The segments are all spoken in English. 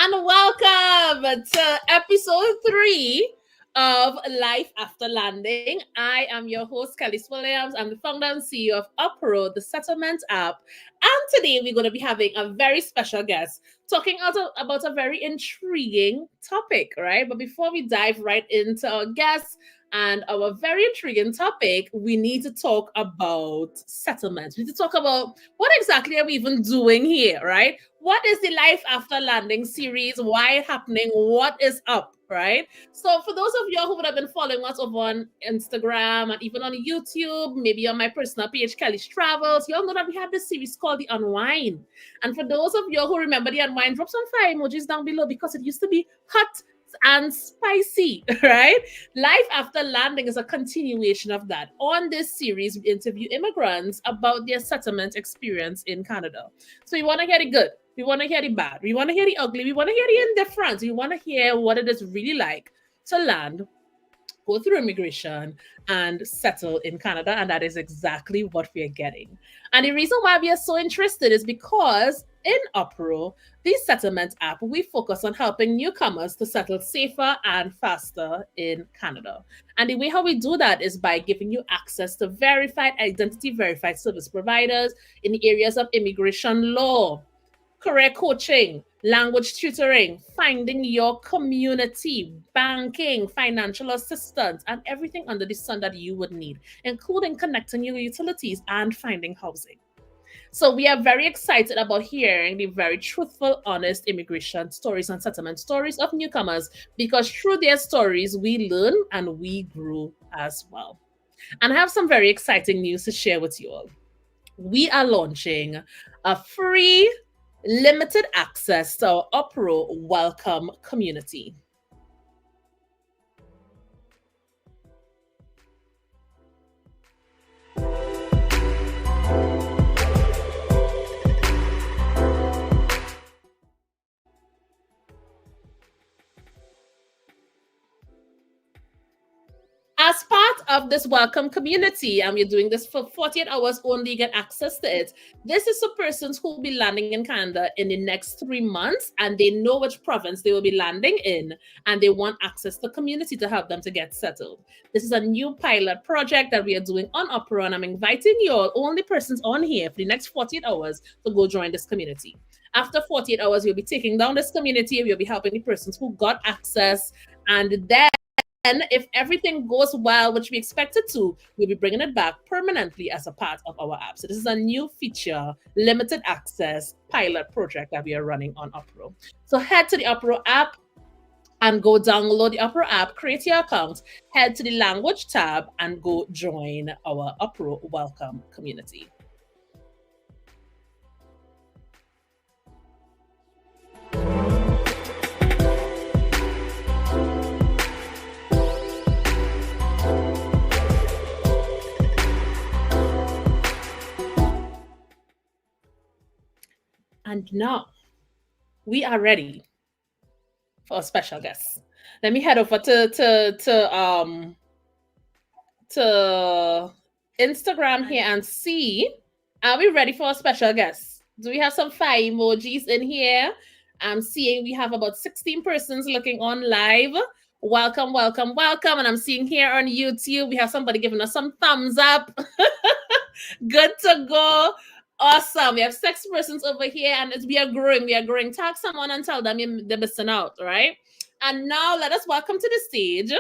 and welcome to episode 3 of Life After Landing. I am your host, Kelly Williams. I'm the founder and CEO of Upro, the settlement app. And today we're going to be having a very special guest talking about a very intriguing topic, right? But before we dive right into our guests, and our very intriguing topic, we need to talk about settlements. We need to talk about what exactly are we even doing here, right? What is the Life After Landing series? Why it happening? What is up, right? So for those of you who would have been following us over on Instagram and even on YouTube, maybe on my personal page, Kelly's Travels, you all know that we have this series called The Unwind. And for those of you who remember The Unwind, drop some fire emojis down below because it used to be hot and spicy, right? Life After Landing is a continuation of that. On this series, we interview immigrants about their settlement experience in Canada. So you want to hear the good, we want to hear the bad, we want to hear the ugly, we want to hear the indifference, we want to hear what it is really like to land, go through immigration, and settle in Canada. And that is exactly what we are getting. And the reason why we are so interested is because in Upro, the settlement app, we focus on helping newcomers to settle safer and faster in Canada. And the way how we do that is by giving you access to identity verified service providers in the areas of immigration law, career coaching, language tutoring, finding your community, banking, financial assistance, and everything under the sun that you would need, including connecting your utilities and finding housing. So we are very excited about hearing the very truthful, honest immigration stories and settlement stories of newcomers, because through their stories, we learn and we grow as well. And I have some very exciting news to share with you all. We are launching a free limited access to our Upro Welcome community. As part of this welcome community, and we're doing this for 48 hours only, get access to it. This is for persons who will be landing in Canada in the next 3 months, and they know which province they will be landing in, and they want access to the community to help them to get settled. This is a new pilot project that we are doing on Opera, and I'm inviting you all, only persons on here for the next 48 hours, to go join this community. After 48 hours, we'll be taking down this community. We'll be helping the persons who got access, and then if everything goes well, which we expect it to, we'll be bringing it back permanently as a part of our app. So this is a new feature, limited access pilot project that we are running on Upro. So head to the Upro app and go download the Upro app, create your account, head to the language tab, and go join our Upro Welcome community. And now we are ready for a special guest. Let me head over to Instagram here and see. Are we ready for a special guest? Do we have some fire emojis in here? I'm seeing we have about 16 persons looking on live. Welcome, welcome, welcome. And I'm seeing here on YouTube, we have somebody giving us some thumbs up. Good to go. Awesome. We have 6 persons over here, and we are growing. We are growing. Tag someone and tell them they're missing out, right? And now let us welcome to the stage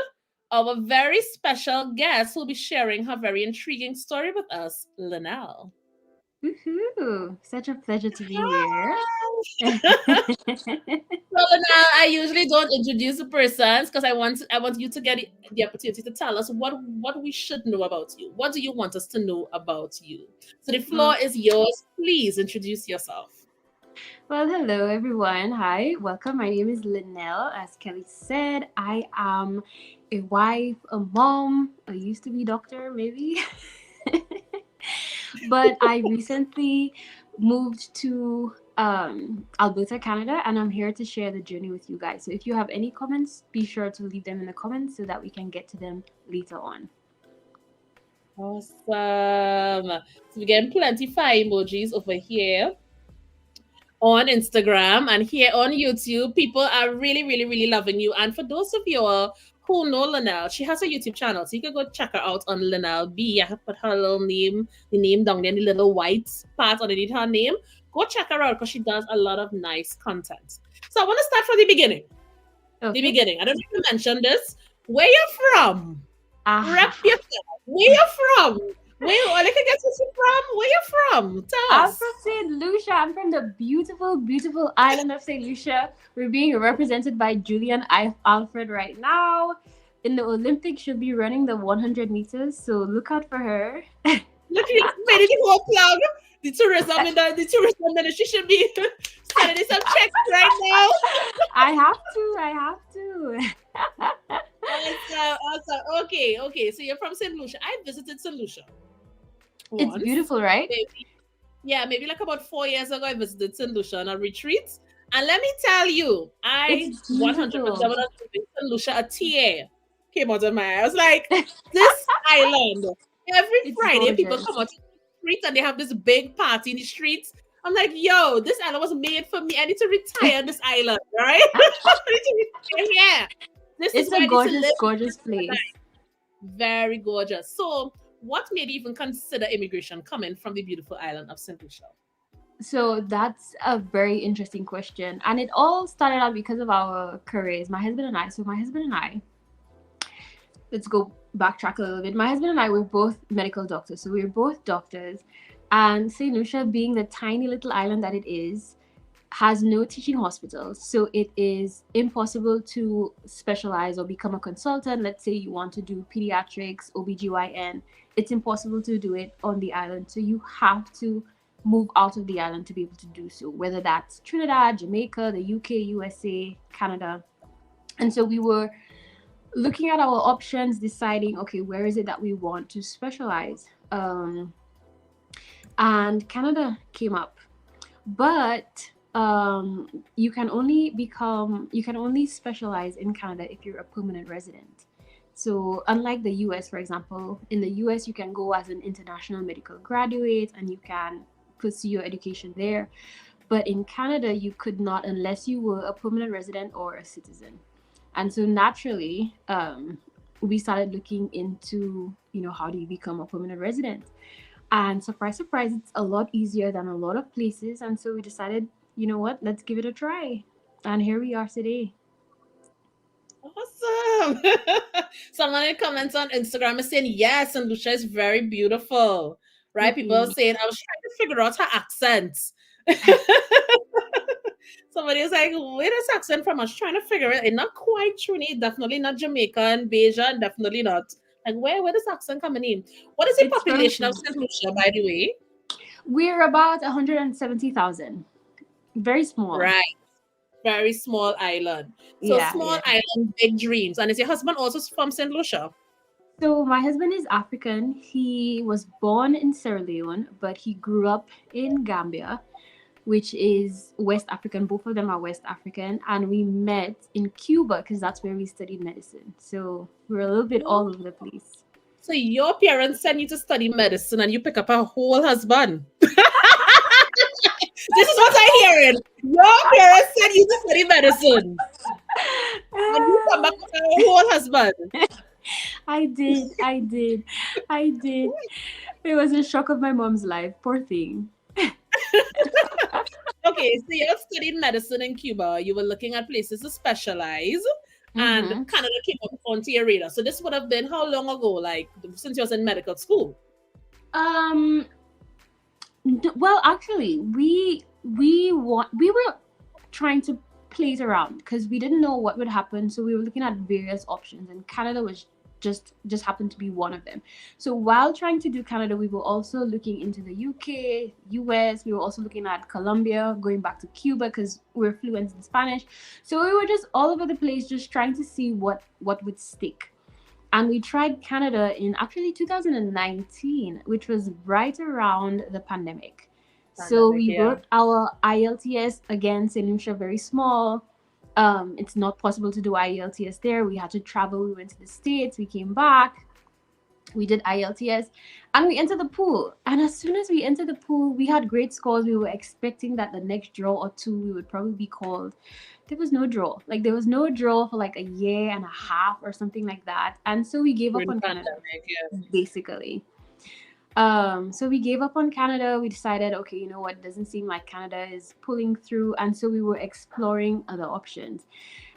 our very special guest who will be sharing her very intriguing story with us, Lynnell. Woohoo! Such a pleasure to be here. So now I usually don't introduce the persons because I want you to get the opportunity to tell us what we should know about you. What do you want us to know about you? So the floor is yours. Please introduce yourself. Well, hello everyone. Hi, welcome. My name is Lynnell. As Kelly said, I am a wife, a mom. I used to be doctor, maybe. But I recently moved to Alberta, Canada, and I'm here to share the journey with you guys. So if you have any comments, be sure to leave them in the comments so that we can get to them later on. Awesome. So we're getting plenty fire emojis over here. on Instagram and here on YouTube. People are really, really, really loving you. And for those of you all who know Lynnell, she has a YouTube channel, so you can go check her out on Lynnell B. I have put her little name, the name down there, the little white part underneath her name. Go check her out because she does a lot of nice content. So I want to start from the beginning. Okay. The beginning. I don't know if you mentioned this. Where you from? Rep Ah, yourself. Where you from? Where you can guess where you from? Where you from? Tell I'm us. from St. Lucia. I'm from the beautiful, beautiful island of St. Lucia. We're being represented by Julian Alfred right now. In the Olympics, she'll be running the 100 meters, so look out for her. Look, you made it the whole plug. The tourism ministry should be sending some checks right now. I have to. Awesome. Okay. So you're from St. Lucia. I visited St. Lucia It's once. beautiful, right? Maybe like about 4 years ago, I visited St. Lucia on a retreat. And let me tell you, I It's 100% beautiful. was giving St. Lucia a tear came out of my eye. I was like, this island. Every It's Friday, people gorgeous. come out to the streets and they have this big party in the streets. I'm like, yo, this island was made for me. I need to retire on this island, right? I need to retire here. This is It's where I a need to gorgeous, live. gorgeous place. Very gorgeous. So, what made you even consider immigration coming from the beautiful island of St. Lucia? So that's a very interesting question. And it all started out because of our careers. My husband and I, let's go backtrack a little bit. My husband and I were both medical doctors. So we were both doctors. And St. Lucia, being the tiny little island that it is, has no teaching hospitals. So it is impossible to specialize or become a consultant. Let's say you want to do pediatrics, OBGYN. It's impossible to do it on the island. So you have to move out of the island to be able to do so, whether that's Trinidad, Jamaica, the UK, USA, Canada. And so we were looking at our options, deciding, okay, where is it that we want to specialize? And Canada came up. But you can only specialize in Canada if you're a permanent resident. So unlike the US, for example, in the US you can go as an international medical graduate and you can pursue your education there. But in Canada you could not unless you were a permanent resident or a citizen. And so naturally, we started looking into, how do you become a permanent resident? And surprise, surprise, it's a lot easier than a lot of places. And so we decided, you know what, let's give it a try. And here we are today. Awesome. Someone in the comments on Instagram is saying, yes, and Lucia is very beautiful. Right? People are saying, I was trying to figure out her accent. Somebody is like, where is accent from? I was trying to figure it. It's not quite Trinidad, definitely not Jamaica and Beja, and definitely not. Like, where does accent coming in? What is the population of St. Lucia, by the way? We're about 170,000. Very small. Right. Very small island. So small island, big dreams. And is your husband also from St. Lucia? So my husband is African. He was born in Sierra Leone, but he grew up in Gambia, which is West African. Both of them are West African. And we met in Cuba because that's where we studied medicine. So we're a little bit all over the place. So your parents send you to study medicine and you pick up a whole husband. This is what I'm hearing. Your parents send you to study medicine. And you come back with a whole husband. I did. It was a shock of my mom's life. Poor thing. Okay, so you studied medicine in Cuba. You were looking at places to specialize. And Canada came up onto your radar. So this would have been how long ago? Like since you was in medical school? Well, actually, we were trying to play it around because we didn't know what would happen. So we were looking at various options, and Canada was just happened to be one of them. So while trying to do Canada, we were also looking into the UK, US. We were also looking at Colombia, going back to Cuba because we're fluent in Spanish. So we were just all over the place, just trying to see what would stick. And we tried Canada in actually 2019, which was right around the pandemic. So we wrote our IELTS again, St. Lucia, very small. It's not possible to do IELTS there. We had to travel. We went to the States. We came back. We did IELTS and we entered the pool. And as soon as we entered the pool, we had great scores. We were expecting that the next draw or two, we would probably be called. There was no draw. Like, there was no draw for like a year and a half or something like that. And so we gave up During on Canada, pandemic, yeah. basically. So we gave up on Canada. We decided, okay, you know what? It doesn't seem like Canada is pulling through. And so we were exploring other options.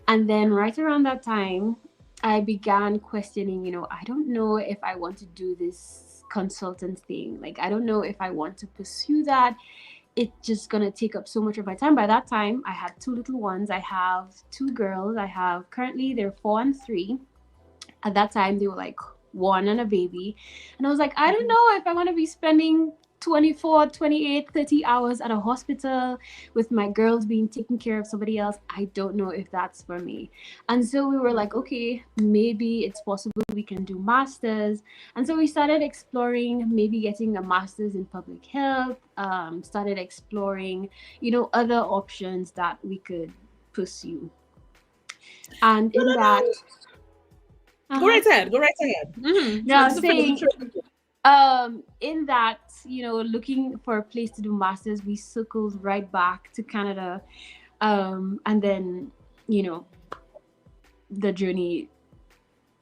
And then right around that time, I began questioning, I don't know if I want to do this consultant thing. Like, I don't know if I want to pursue that. It's just going to take up so much of my time. By that time, I had two little ones. I have two girls. I have currently, they're 4 and 3. At that time, they were like one and a baby. And I was like, I don't know if I want to be spending 24, 28, 30 hours at a hospital with my girls being taken care of somebody else. I don't know if that's for me. And so we were like, okay, maybe it's possible we can do masters. And so we started exploring maybe getting a master's in public health, started exploring, other options that we could pursue. And No, in no, that, no. Go right ahead. Go right ahead. no, I was Just to finish the saying, truth. in that, looking for a place to do masters, we circled right back to Canada, and then, the journey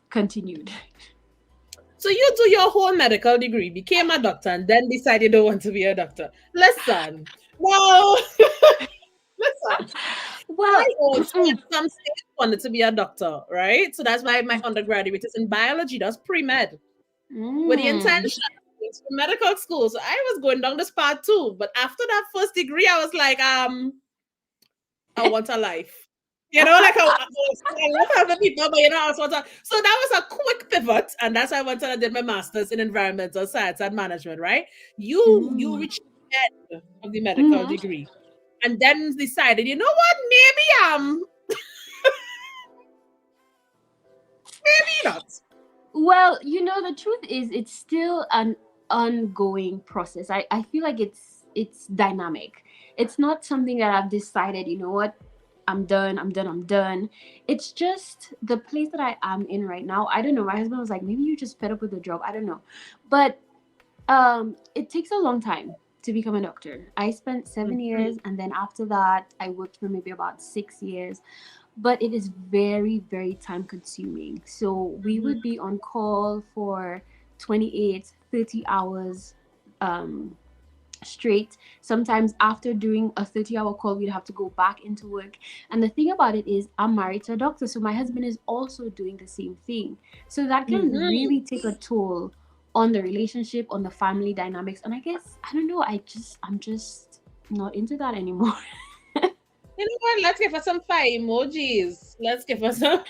continued. So you do your whole medical degree, became a doctor, and then decide you don't want to be a doctor. Listen, no, listen. Well, I also at some stage wanted to be a doctor, right? So that's why my undergraduate is in biology. That's pre-med with the intention of going to medical school. So I was going down this path too. But after that first degree, I was like, I want a life. Like I love having people, but I also want to. So that was a quick pivot, and that's why I went and I did my master's in environmental science and management. Right? You reached the end of the medical degree, and then decided, you know what? Maybe maybe not. Well, the truth is, it's still an ongoing process. I feel like it's dynamic. It's not something that I've decided, you know what, I'm done, I'm done, I'm done. It's just the place that I am in right now. I don't know. My husband was like, maybe you're just fed up with the job. I don't know. But it takes a long time to become a doctor. I spent 7 years, and then after that, I worked for maybe about 6 years. But it is very, very time consuming. So we would be on call for 28, 30 hours straight. Sometimes after doing a 30-hour call, we'd have to go back into work. And the thing about it is, I'm married to a doctor, so my husband is also doing the same thing. So that can really take a toll on the relationship, on the family dynamics. And I guess, I don't know, I'm just not into that anymore. You know what? Let's give her some fire emojis. Let's give her some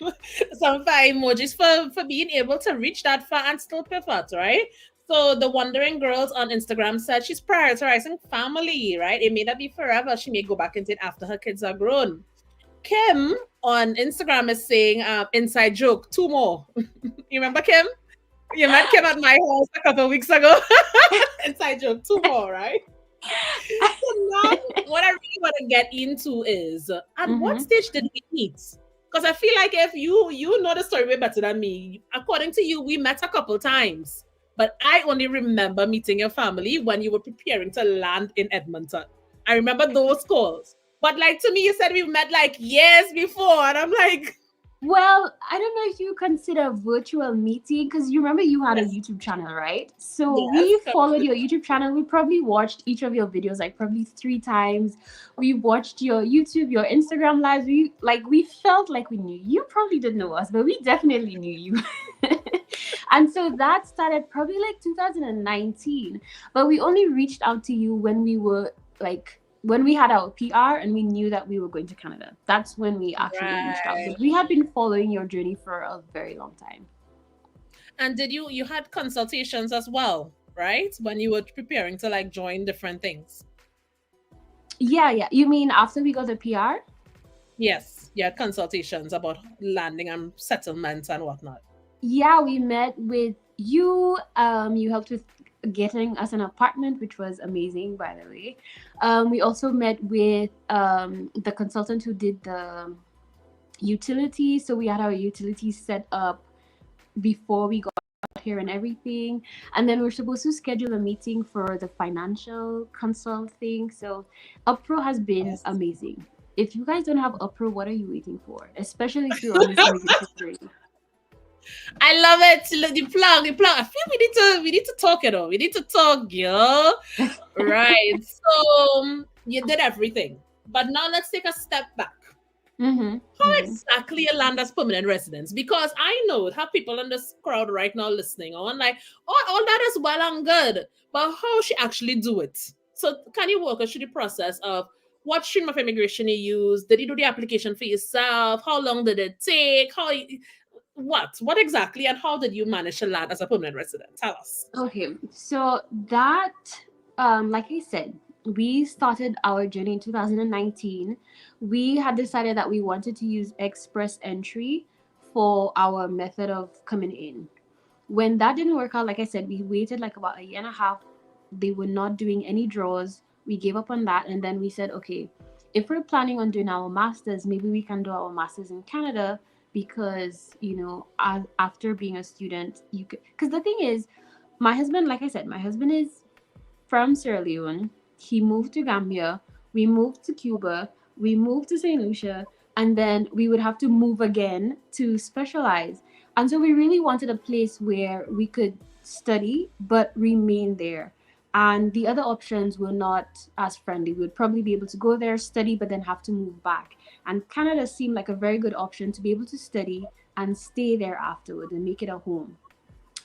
fire emojis for being able to reach that far and still pivot, right? So the Wandering Girls on Instagram said she's prioritizing family, right? It may not be forever. She may go back into it after her kids are grown. Kim on Instagram is saying, inside joke, 2 more. You remember Kim? You met Kim at my house a couple of weeks ago. Inside joke, 2 more, right? So now, what I really want to get into is at what stage did we meet? Because I feel like if you know the story way better than me. According to you, we met a couple times, but I only remember meeting your family when you were preparing to land in Edmonton. I remember those calls, but like to me, you said we met like years before, and I'm like, well, I don't know if you consider virtual meeting, because you remember you had a yes, YouTube channel, right? So we yes, followed your YouTube channel. We probably watched each of your videos like probably 3 times. We watched your YouTube, your Instagram lives. We felt like we knew you. You probably didn't know us, but we definitely knew you. And so that started probably like 2019. But we only reached out to you when we were like when we had our PR and we knew that we were going to Canada. That's when we actually reached out. right. But we have been following your journey for a very long time. And did you had consultations as well, right? When you were preparing to like join different things. Yeah. You mean after we got the PR? Yes, you had consultations about landing and settlements and whatnot. Yeah, we met with you. You helped with getting us an apartment, which was amazing, by the way. We also met with the consultant who did the utilities. So we had our utilities set up before we got here and everything. And then we're supposed to schedule a meeting for the financial consult thing. So Upro has been Yes. amazing. If you guys don't have Upro, what are you waiting for? Especially if you're on this immigration journey. I love it. Look, the plug, the plug. I feel we need to talk it. We need to talk, girl. Right. So you did everything, but now let's take a step back. Mm-hmm. How Mm-hmm. exactly a land as permanent residence? Because I know have people in this crowd right now listening on like, all that is well and good, but how she actually do it? So can you walk us through the process of what stream of immigration you use? Did you do the application for yourself? How long did it take? What exactly, and how did you manage to land as a permanent resident? Tell us. Okay, so that, like I said, we started our journey in 2019. We had decided that we wanted to use express entry for our method of coming in. When that didn't work out, like I said, we waited like about a year and a half. They were not doing any draws. We gave up on that, and then we said, okay, if we're planning on doing our masters, maybe we can do our masters in Canada because after being a student, you could. Because the thing is, my husband, like I said, my husband is from Sierra Leone. He moved to Gambia. We moved to Cuba. We moved to St. Lucia. And then we would have to move again to specialize. And so we really wanted a place where we could study but remain there. And the other options were not as friendly. We would probably be able to go there, study, but then have to move back. And Canada seemed like a very good option to be able to study and stay there afterward and make it a home.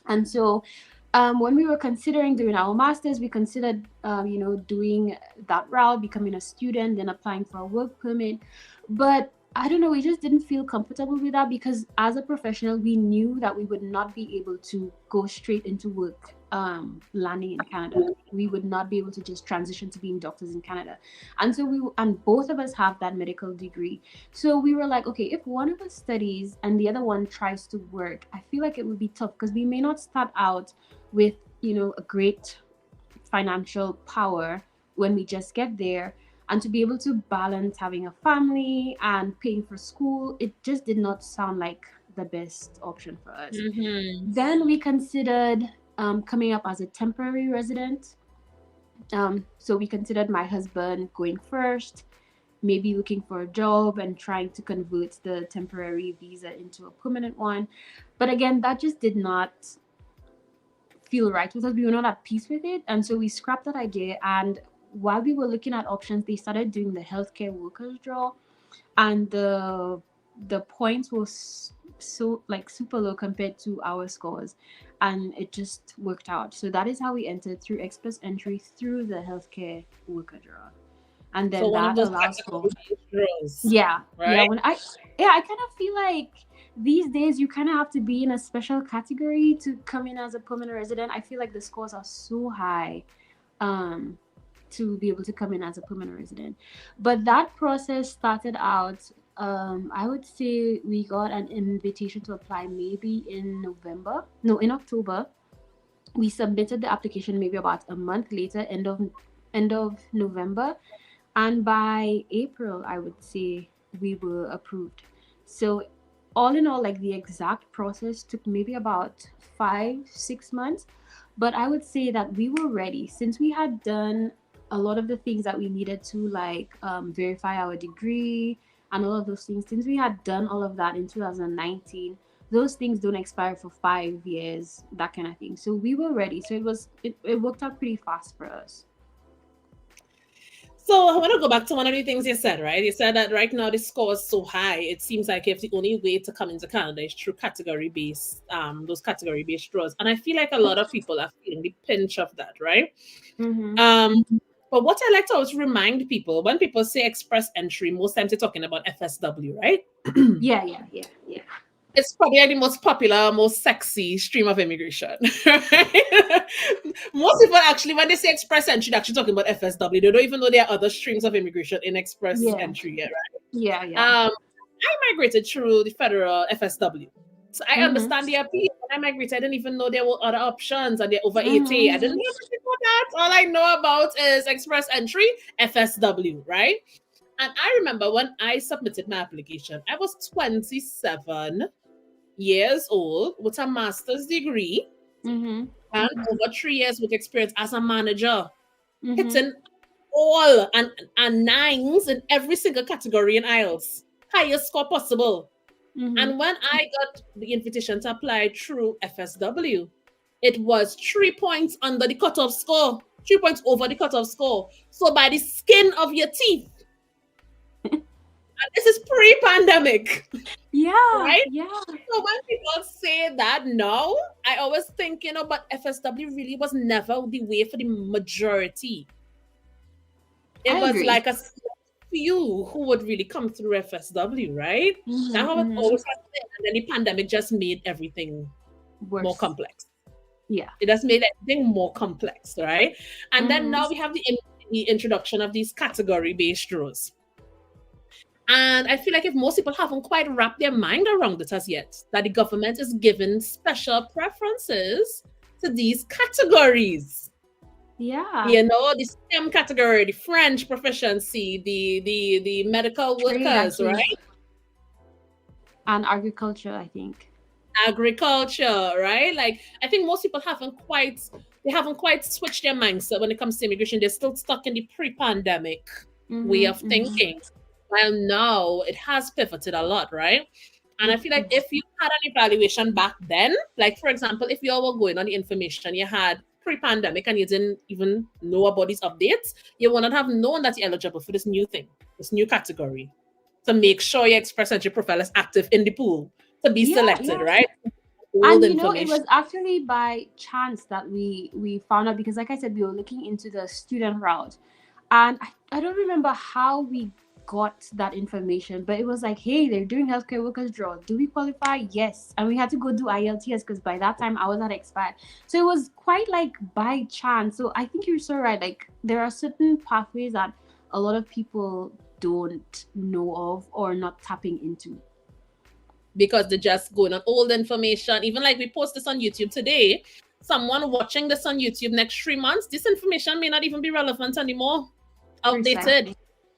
And so when we were considering doing our masters, we considered, doing that route, becoming a student, then applying for a work permit. But I don't know, we just didn't feel comfortable with that because as a professional, we knew that we would not be able to go straight into work, landing in Canada. We would not be able to just transition to being doctors in Canada. And so and both of us have that medical degree. So we were like, okay, if one of us studies and the other one tries to work, I feel like it would be tough because we may not start out with, a great financial power when we just get there. And to be able to balance having a family and paying for school, it just did not sound like the best option for us. Mm-hmm. Then we considered coming up as a temporary resident. So we considered my husband going first, maybe looking for a job and trying to convert the temporary visa into a permanent one. But again, that just did not feel right with us. We were not at peace with it. And so we scrapped that idea. And while we were looking at options, they started doing the healthcare workers draw. And the points was so like super low compared to our scores. And it just worked out. So that is how we entered through express entry through the healthcare worker draw. And So then one of that those allows for draws, yeah, yeah. right? I kind of feel like these days you kind of have to be in a special category to come in as a permanent resident. I feel like the scores are so high, um, to be able to come in as a permanent resident. But that process started out. I would say we got an invitation to apply maybe in November. No, in October. We submitted the application maybe about a month later, end of November, and by April, I would say we were approved. So, all in all, like the exact process took maybe about 5, 6 months. But I would say that we were ready since we had done a lot of the things that we needed to, like verify our degree and all of those things. Since we had done all of that in 2019, those things don't expire for 5 years, that kind of thing. So we were ready. So it worked out pretty fast for us. So I want to go back to one of the things you said, right? You said that right now the score is so high, it seems like if the only way to come into Canada is through those category based draws. And I feel like a lot of people are feeling the pinch of that, right? Mm-hmm. Um, but what I like to always remind people when people say express entry, most times they're talking about FSW, right? Yeah, yeah, yeah, yeah. It's probably like the most popular, most sexy stream of immigration. Right? Most people actually, when they say express entry, they're actually talking about FSW. They don't even know there are other streams of immigration in express Yeah, entry yet, right? yeah, yeah. I migrated through the federal FSW. So I Mm-hmm. understand the appeal. When I migrated, I didn't even know there were other options and they're over 80. I didn't Mm-hmm. know anything about that. All I know about is express entry, FSW, right? And I remember when I submitted my application, I was 27 years old with a master's degree. Mm-hmm. and over 3 years with experience as a manager, Mm-hmm. hitting all and nines in every single category in IELTS, highest score possible. Mm-hmm. And when I got the invitation to apply through FSW, it was 3 points under the cutoff score, 3 points over the cutoff score. So by the skin of your teeth, and this is pre-pandemic, Yeah, right? yeah, So when people say that now, I always think, but FSW really was never the way for the majority. It I was agree. like a few who would really come through FSW, right? That's Mm-hmm. how it Mm-hmm. always has been. And then the pandemic just made everything more Worse. complex. Yeah. It has made everything more complex, right? And then Mm-hmm. now we have the introduction of these category-based roles. And I feel like if most people haven't quite wrapped their mind around it as yet, that the government is giving special preferences to these categories. Yeah. The STEM category, the French proficiency, the medical Trade workers, actually, right? and agriculture, I think. Agriculture, right? Like I think most people haven't quite switched their mindset when it comes to immigration. They're still stuck in the pre-pandemic way Mm-hmm. of Mm-hmm. thinking. While now it has pivoted a lot, right? And I feel like Mm-hmm. if you had an evaluation back then, like for example, if you all were going on the information you had pre-pandemic and you didn't even know about these updates, you would not have known that you're eligible for this new thing, this new category. To make sure your express entry profile is active in the pool to be Yeah, selected, yeah. right? Old And it information. was actually by chance that we found out, because like I said, we were looking into the student route, and I don't remember how we got that information, but it was like, hey, they're doing healthcare workers draw, do we qualify? Yes. And we had to go do IELTS because by that time I was not expired, so it was quite like by chance. So I think you're so right, like there are certain pathways that a lot of people don't know of or not tapping into. Because they're just going on old information. Even like we post this on YouTube today, someone watching this on YouTube next 3 months, this information may not even be relevant anymore. Outdated, Precisely.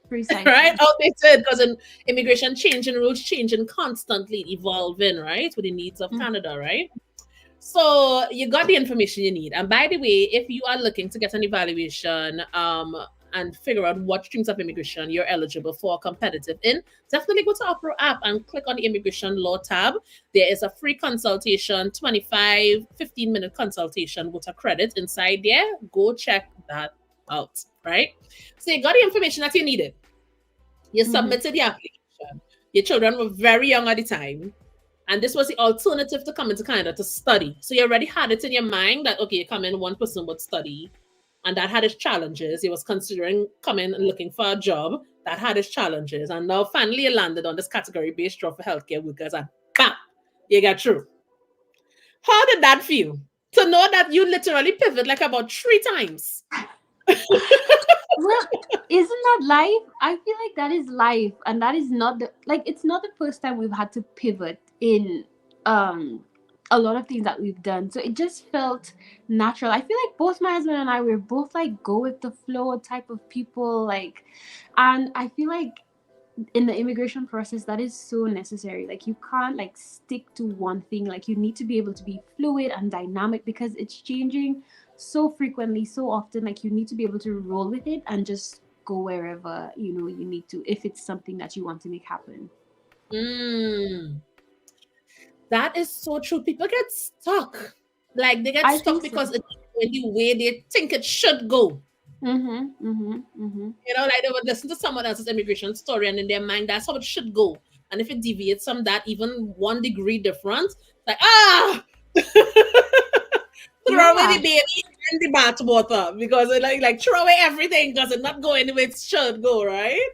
Precisely. right? Outdated because in immigration changing, rules changing constantly, evolving, right? With the needs of Canada, right? So you got the information you need. And by the way, if you are looking to get an evaluation and figure out what streams of immigration you're eligible for competitive in, definitely go to Opera app and click on the immigration law tab. There is a free consultation, 25, 15-minute consultation with a credit inside there. Go check that out, right? So you got the information that you needed. You submitted the application. Your children were very young at the time. And this was the alternative to coming to Canada to study. So you already had it in your mind that, okay, you come in, one person would study. And that had its challenges. He was considering coming and looking for a job. That had its challenges. And now finally you landed on this category-based job for healthcare workers and bam, you got through. How did that feel? To know that you literally pivot like about 3 times. Well, isn't that life? I feel like that is life, and that is not it's not the first time we've had to pivot in a lot of things that we've done. So it just felt natural. I feel like both my husband and I were both like go with the flow type of people, like, and I feel like in the immigration process that is so necessary. Like you can't like stick to one thing. Like you need to be able to be fluid and dynamic because it's changing so frequently, so often. Like you need to be able to roll with it and just go wherever you need to, if it's something that you want to make happen. That is so true. People get stuck. Like they get I stuck think so. because it's going the way they think it should go. Like they would listen to someone else's immigration story and in their mind, that's how it should go. And if it deviates from that, even 1 degree difference, like, throw away the Yeah, baby in the bath water because it like throw away everything because it not go anywhere it should go, right?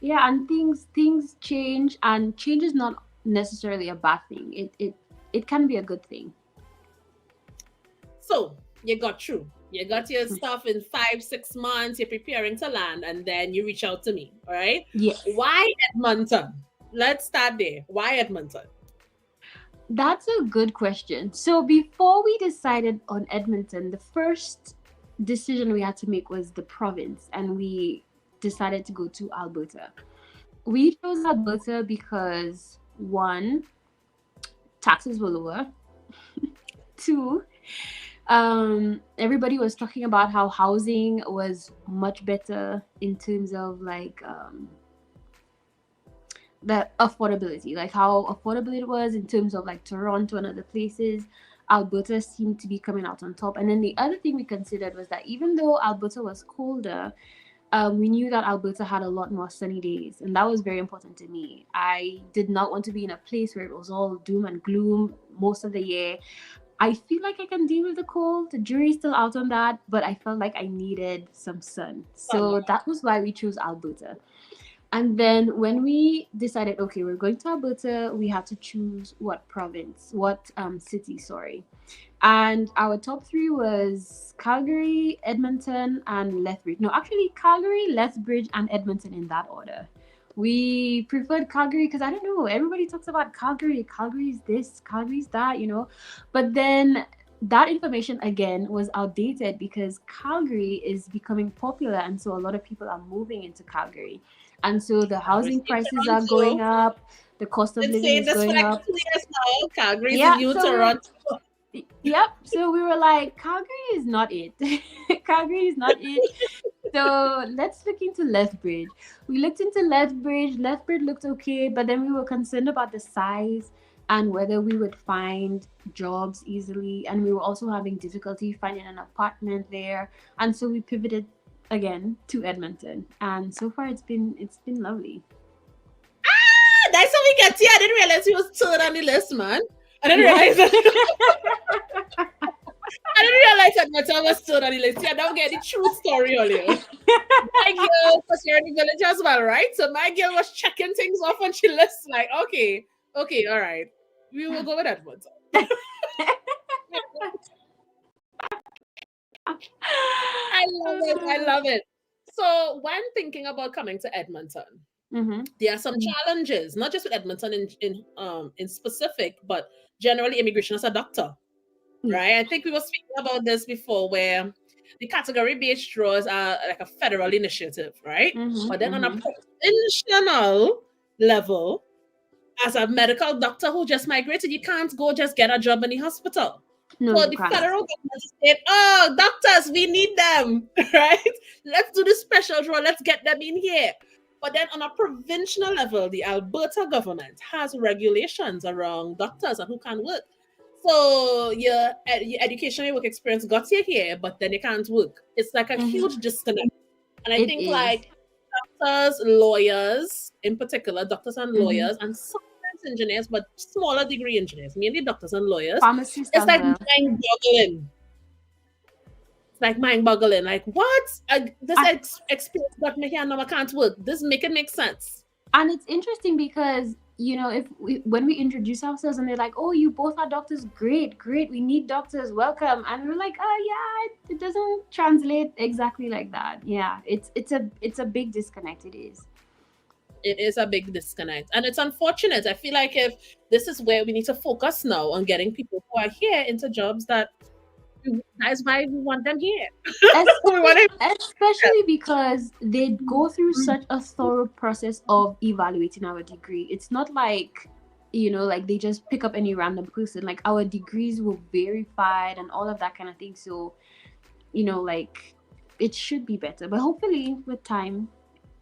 yeah, and things change, and change is not necessarily a bad thing. It can be a good thing. So you got through. You got your stuff in 5-6 months. You're preparing to land, and then you reach out to me. All right. Yes. Why Edmonton? Let's start there. Why Edmonton? That's a good question. So before we decided on Edmonton, the first decision we had to make was the province, and we decided to go to Alberta. We chose Alberta because one, taxes were lower. Two, Everybody was talking about how housing was much better in terms of like the affordability, like how affordable it was in terms of like Toronto and other places. Alberta seemed to be coming out on top. And then the other thing we considered was that even though Alberta was colder, we knew that Alberta had a lot more sunny days, and that was very important to me. I did not want to be in a place where it was all doom and gloom most of the year. I feel like I can deal with the cold. The jury's still out on that, but I felt like I needed some sun. So that was why we chose Alberta. And then when we decided, okay, we're going to Alberta, we had to choose what province, what city, sorry. And our top three was Calgary, Edmonton, and Lethbridge. No, actually, Calgary, Lethbridge, and Edmonton in that order. We preferred Calgary because I don't know, everybody talks about Calgary. Calgary's this, Calgary's that, you know. But then that information again was outdated because Calgary is becoming popular, and so a lot of people are moving into Calgary. And so the housing prices are going up, the cost of Been living saying is this for going like up. 2 years now. Calgary's Yeah, the new so Toronto. yep. So we were like, Calgary is not it. Calgary is not it. So let's look into Lethbridge. We looked into Lethbridge. Lethbridge looked okay, but then we were concerned about the size and whether we would find jobs easily. And we were also having difficulty finding an apartment there. And so we pivoted again to Edmonton. And so far it's been lovely. That's how we get here. I didn't realize he was third on the list, man. I didn't Yeah. realize that. I didn't realize that Mata was third on the list. Yeah, don't get the true story earlier. My girl, because you're in the village as well, right? So my girl was checking things off on she lists, like, okay, all right. We will go with Edmonton. I love it. I love it. So when thinking about coming to Edmonton, Mm-hmm. there are some challenges, not just with Edmonton in specific, but generally immigration as a doctor, Yeah. right? I think we were speaking about this before, where the category-based draws are like a federal initiative, right? Mm-hmm. But then on a Mm-hmm. provincial level, as a medical doctor who just migrated, you can't go just get a job in the hospital. No, So you the can't. federal government said, "Oh, doctors, we need them, right? Let's do the special draw. Let's get them in here." But then on a provincial level, the Alberta government has regulations around doctors and who can work. So your education, your work experience got you here, but then you can't work. It's like a Mm-hmm. huge disconnect. And I It think is. like doctors, lawyers, in particular, doctors and Mm-hmm. lawyers, and sometimes engineers, but smaller degree engineers, mainly doctors and lawyers, Pharmacist it's as like well. mind boggling. It's like mind boggling. Like, what? This I, experience got me here, now I can't work. This make it make sense. and it's interesting because if when we introduce ourselves and they're like, oh, you both are doctors, great, great, we need doctors, welcome, and we're like, oh yeah, it doesn't translate exactly like that. Yeah, it's a big disconnect. It is. It is a big disconnect. And it's unfortunate. I feel like if this is where we need to focus now on getting people who are here into jobs that is why we want them here. We want especially, them. especially because they go through such a thorough process of evaluating our degree. It's not like like they just pick up any random person. Like our degrees were verified and all of that kind of thing. So like it should be better, but hopefully with time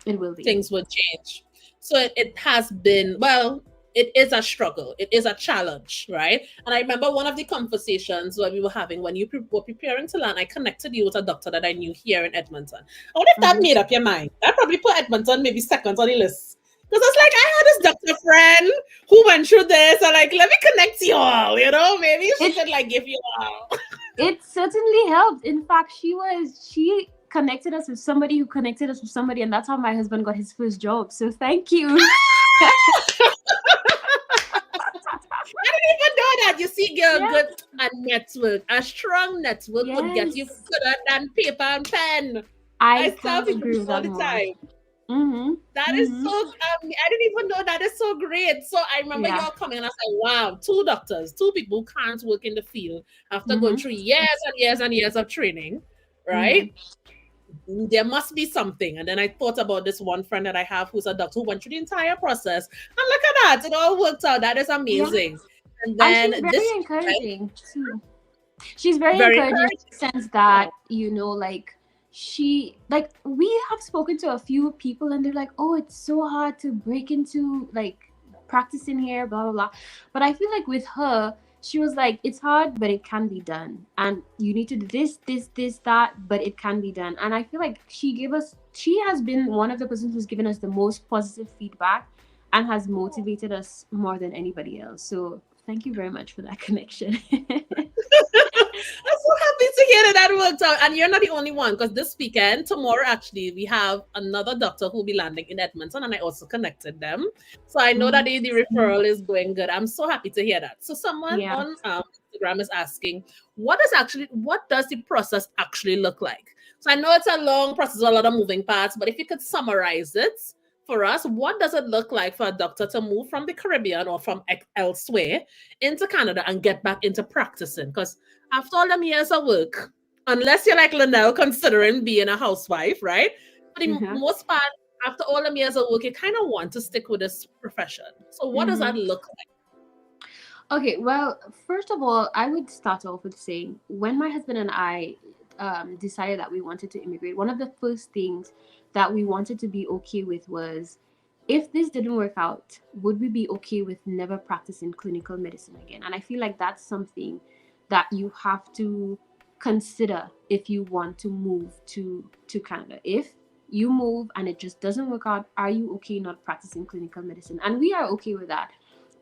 it will be. Things would change. So it has been, well, it is a struggle. It is a challenge, right? And I remember one of the conversations that we were having when you were preparing to land, I connected you with a doctor that I knew here in Edmonton. I wonder if that Mhm. made up your mind. I probably put Edmonton maybe second on the list. Because it's like, I had this doctor friend who went through this. And like, let me connect you all, maybe she It could like give you all. it certainly helped. In fact, she connected us with somebody who connected us with somebody, and that's how my husband got his first job. So thank you. I didn't even know that. You see, girl, Yeah. good a network. A strong network could get you Yes. further than paper and pen. I I tell can't people agree this with all that the more. time. Mm-hmm. That is Mm-hmm. so, I didn't even know that is so great. So I remember Yeah. y'all coming and I said, wow, two doctors, two people who can't work in the field after going Mm-hmm. through years and years and years of training, Mm-hmm. right? There must be something. And then I thought about this one friend that I have who's a doctor who went through the entire process. And look at that. It all worked out. That is Yeah. amazing. And And then she's very this, encouraging too. She's very Very encouraging in encouraging. the sense that, you know, like she, like, we have spoken to a few people and they're like, oh, it's so hard to break into like practicing here, blah blah blah. But I feel like with her, she was like, it's hard, but it can be done, and you need to do this, that, but it can be done. And I feel like she has been one of the persons who's given us the most positive feedback and has motivated us more than anybody else. So thank you very much for that connection. I'm so happy to hear that that worked out. And you're not the only one, because this weekend, tomorrow actually, we have another doctor who'll be landing in Edmonton, and I also connected them. So I know that Mhm. the referral is going good. I'm so happy to hear that. So someone Yeah. on Instagram is asking, what does the process actually look like? So I know it's a long process, a lot of moving parts, but if you could summarize it for us, what does it look like for a doctor to move from the Caribbean or from elsewhere into Canada and get back into practicing? Because after all them years of work, unless you're like Lynnell considering being a housewife, right? For the Uh-huh. most part, after all them years of work, you kind of want to stick with this profession. So what does that Mm-hmm. look like? Okay, well, first of all, I would start off with saying when my husband and I decided that we wanted to immigrate, one of the first things that we wanted to be okay with was, if this didn't work out, would we be okay with never practicing clinical medicine again? And I feel like that's something that you have to consider if you want to move to Canada. If you move and it just doesn't work out, are you okay not practicing clinical medicine? And we are okay with that,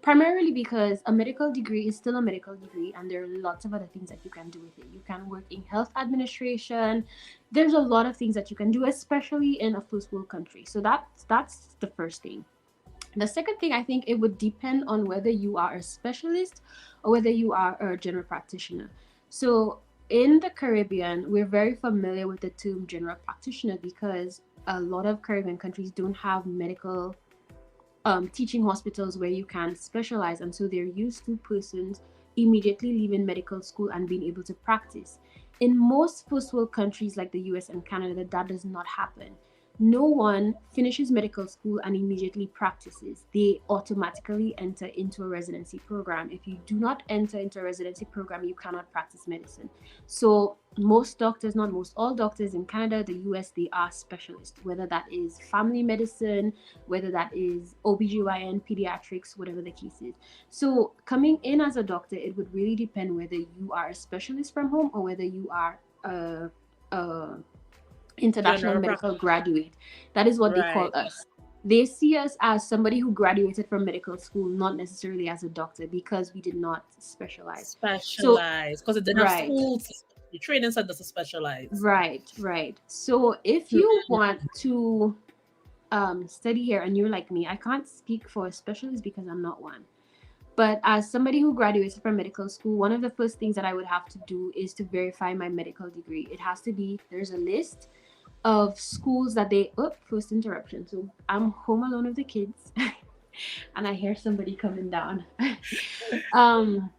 primarily because a medical degree is still a medical degree and there are lots of other things that you can do with it. You can work in health administration. There's a lot of things that you can do, especially in a first world country. So that's the first thing. The second thing, I think it would depend on whether you are a specialist or whether you are a general practitioner. So in the Caribbean, we're very familiar with the term general practitioner because a lot of Caribbean countries don't have medical teaching hospitals where you can specialize, and so they're used to persons immediately leaving medical school and being able to practice. In most first world countries like the US and Canada, that does not happen. No one finishes medical school and immediately practices. They automatically enter into a residency program. If you do not enter into a residency program, you cannot practice medicine. So most doctors, not most, all doctors in Canada, the US, they are specialists, whether that is family medicine, whether that is OBGYN, pediatrics, whatever the case is. So coming in as a doctor, it would really depend whether you are a specialist from home or whether you are a international General medical practice. graduate. That is what they call Right. us. They see us as somebody who graduated from medical school, not necessarily as a doctor, because we did not specialize. So, Specialized. Because it didn't have right, schools, the training centers to specialize. right. So if you want to study here and you're like me, I can't speak for a specialist because I'm not one. But as somebody who graduated from medical school, one of the first things that I would have to do is to verify my medical degree. It has to be, there's a list of schools that they, oh, first interruption. So I'm home alone with the kids and I hear somebody coming down. um,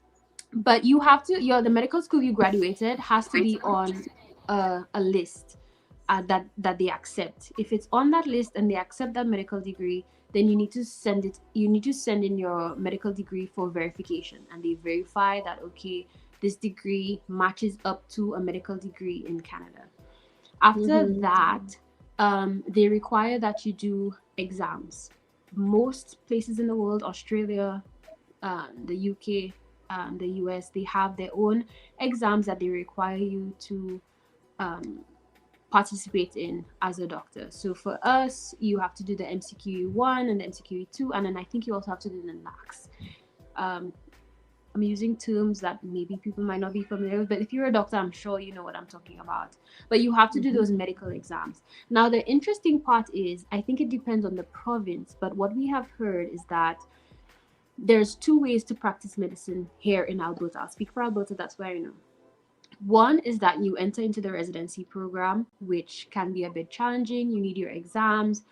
but you have to, the medical school you graduated has to be on a list that they accept. If it's on that list and they accept that medical degree, then you need to send it. You need to send in your medical degree for verification, and they verify that, okay, this degree matches up to a medical degree in Canada. After Mm-hmm. that, they require that you do exams. Most places in the world, Australia, the UK, the US, they have their own exams that they require you to um, participate in as a doctor. So for us, you have to do the MCQ1 and the MCQ2, and then I think you also have to do the NACS. Um, I'm using terms that maybe people might not be familiar with, but if you're a doctor, I'm sure you know what I'm talking about. But you have to do those medical exams. Now, the interesting part is, I think it depends on the province, but what we have heard is that there's two ways to practice medicine here in Alberta. I'll speak for Alberta, that's where I know. One is that you enter into the residency program, which can be a bit challenging. You need your exams.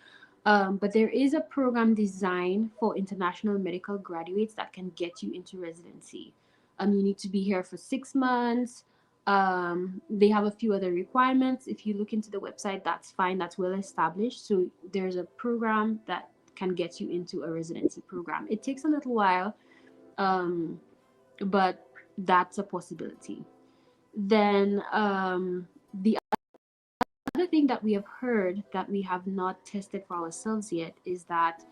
But there is a program designed for international medical graduates that can get you into residency. You need to be here for 6 months. They have a few other requirements. If you look into the website, that's fine, that's well established. So there's a program that can get you into a residency program. It takes a little while, um, but that's a possibility. Then the other thing that we have heard that we have not tested for ourselves yet is that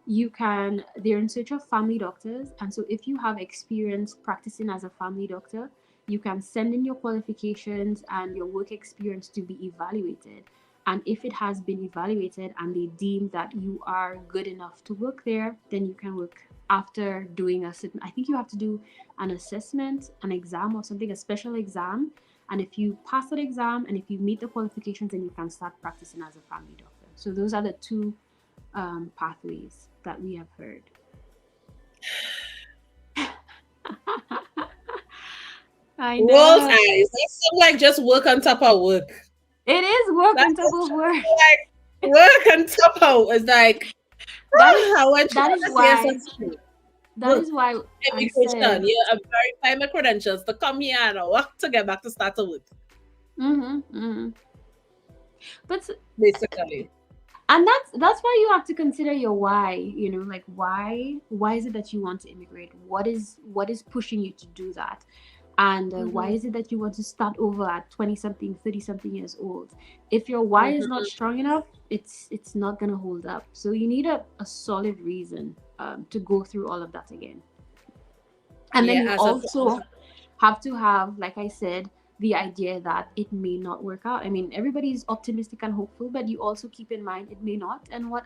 they're in search of family doctors. And so if you have experience practicing as a family doctor, you can send in your qualifications and your work experience to be evaluated. And if it has been evaluated and they deem that you are good enough to work there, then you can work after doing a certain, I think you have to do an assessment, an exam or something, a special exam. And if you pass that exam and if you meet the qualifications, then you can start practicing as a family doctor. So those are the two pathways that we have heard. I know. World's eyes. That sounds like just work on top of work. It is work That on top of work. like work on top of it's like That is I went that is to why that work. is why I Immigration. said Yeah, I'm verifying my credentials to come here and work to get back to start to work. But Basically. and that's why you have to consider your why, like why is it that you want to immigrate? What is pushing you to do that? And why is it that you want to start over at 20 something, 30 something years old? If your why is not strong enough, it's not gonna hold up. So you need a solid reason to go through all of that again. And then you also have to have, like I said, the idea that it may not work out. I mean, everybody's optimistic and hopeful, but you also keep in mind it may not. And what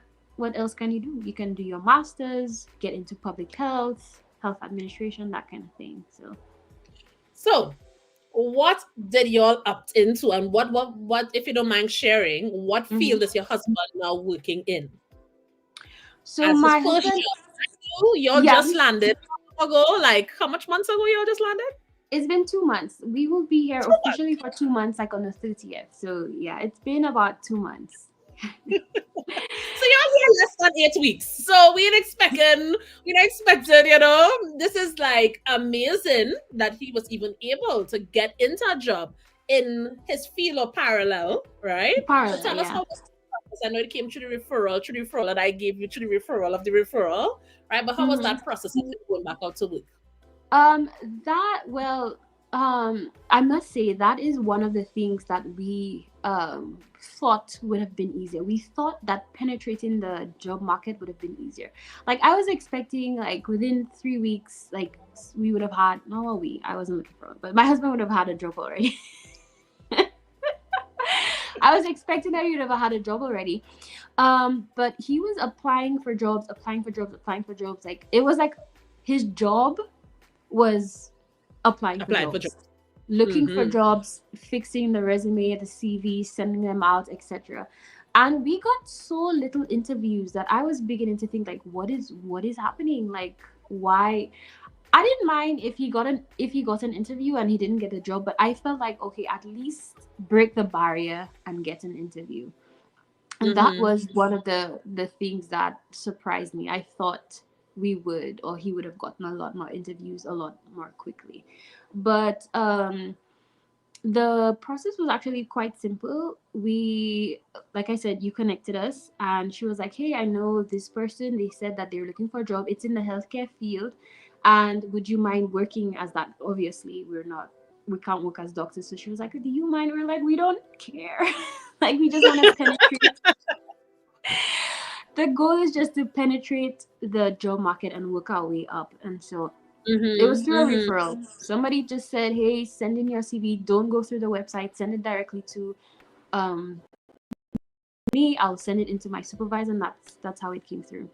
else can you do? You can do your master's, get into public health administration, that kind of thing. So what did y'all opt into, and what if you don't mind sharing, what field is your husband now working in? So As my his first husband, job, y'all just landed ago. Like how much months ago y'all just landed? It's been 2 months. We will be here officially for 2 months, like on the 30th. So yeah, it's been about 2 months. So y'all here less than 8 weeks. So we ain't expected, this is like amazing that he was even able to get into a job in his field or parallel, right? Parallel, So tell us how it was. I know it came through the referral that I gave you, through the referral of the referral, right? But how was that process of going back out to work? I must say that is one of the things that we thought would have been easier. We thought that penetrating the job market would have been easier. Like I was expecting, like within 3 weeks, like we would have had. I wasn't looking for it, but my husband would have had a job already. I was expecting that he would have had a job already. But he was applying for jobs. Like it was like his job was applying for jobs. Looking for jobs, fixing the resume, the CV, sending them out, etc. And we got so little interviews that I was beginning to think, like, what is happening? Like, why? I didn't mind if he got an interview and he didn't get a job, but I felt like, okay, at least break the barrier and get an interview. And that was one of the things that surprised me. I thought he would have gotten a lot more interviews a lot more quickly. But the process was actually quite simple. We, like I said, you connected us and she was like, hey, I know this person. They said that they're looking for a job. It's in the healthcare field. And would you mind working as that? Obviously, we can't work as doctors. So she was like, do you mind? We're like, we don't care. Like, we just want to penetrate. The goal is just to penetrate the job market and work our way up. And so it was through a referral. Somebody just said, hey, send in your CV. Don't go through the website. Send it directly to me. I'll send it into my supervisor. And that's how it came through.